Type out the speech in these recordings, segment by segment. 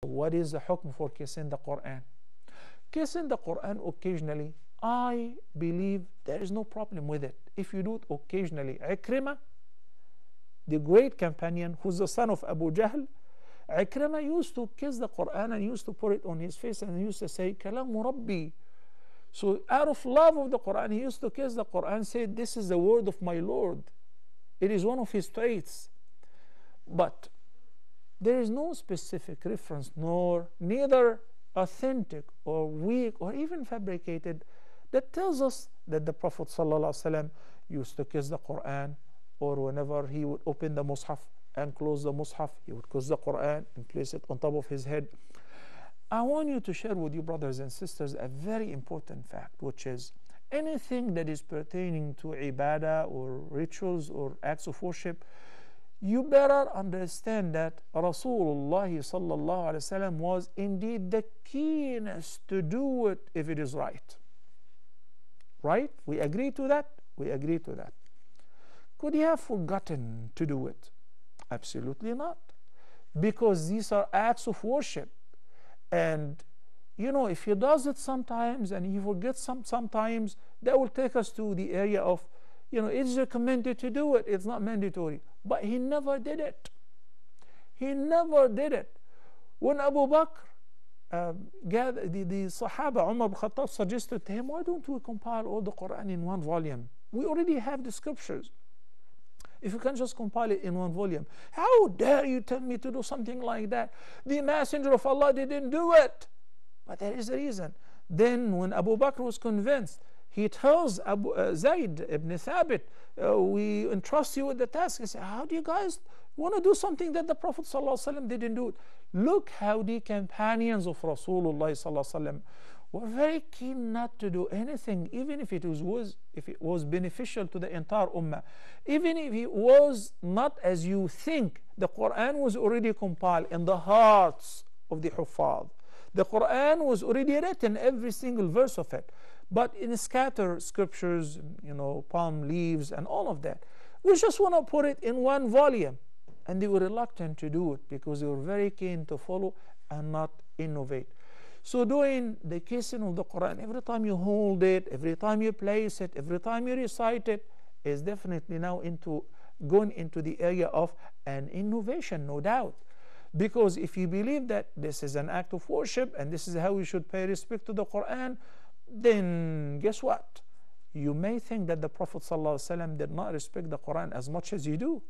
What is the hukm for kissing the Quran? Kissing the Quran occasionally, I believe there is no problem with it. If you do it occasionally. Ikrimah, the great companion, who's the son of Abu Jahl, Ikrimah used to kiss the Quran and used to put it on his face and used to say, Kalamu Rabbi. So out of love of the Quran, he used to kiss the Quran, say, this is the word of my Lord. It is one of his traits. But there is no specific reference, neither authentic or weak or even fabricated, that tells us that the Prophet ﷺ used to kiss the Quran, or whenever he would open the Mus'haf and close the Mus'haf, he would kiss the Quran and place it on top of his head. I want you to share with you, brothers and sisters, a very important fact, which is anything that is pertaining to ibadah or rituals or acts of worship, you better understand that Rasulullah sallallahu alaihi wasallam was indeed the keenest to do it if it is right. Right? We agree to that? We agree to that. Could he have forgotten to do it? Absolutely not. Because these are acts of worship. And, you know, if he does it sometimes and he forgets sometimes, that will take us to the area of, you know, it's recommended to do it. It's not mandatory. But he never did it. He never did it. When Abu Bakr, the Sahaba, Umar ibn Khattab suggested to him, why don't we compile all the Quran in one volume? We already have the scriptures. If you can just compile it in one volume. How dare you tell me to do something like that? The Messenger of Allah didn't do it. But there is a reason. Then when Abu Bakr was convinced, he tells Zayd ibn Thabit, we entrust you with the task. He said, how do you guys want to do something that the Prophet ﷺ didn't do? Look how the companions of Rasulullah ﷺ were very keen not to do anything, even if it was beneficial to the entire ummah. Even if it was not as you think. The Quran was already compiled in the hearts of the Huffaz. The Quran was already written, every single verse of it. But in scattered scriptures, you know, palm leaves and all of that, we just want to put it in one volume. And they were reluctant to do it because they were very keen to follow and not innovate. So doing the kissing of the Quran, every time you hold it, every time you place it, every time you recite it, is definitely now going into the area of an innovation, no doubt. Because if you believe that this is an act of worship and this is how we should pay respect to the Quran, then guess what? You may think that the Prophet ﷺ did not respect the Quran as much as you do.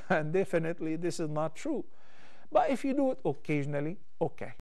And definitely this is not true. But if you do it occasionally, okay.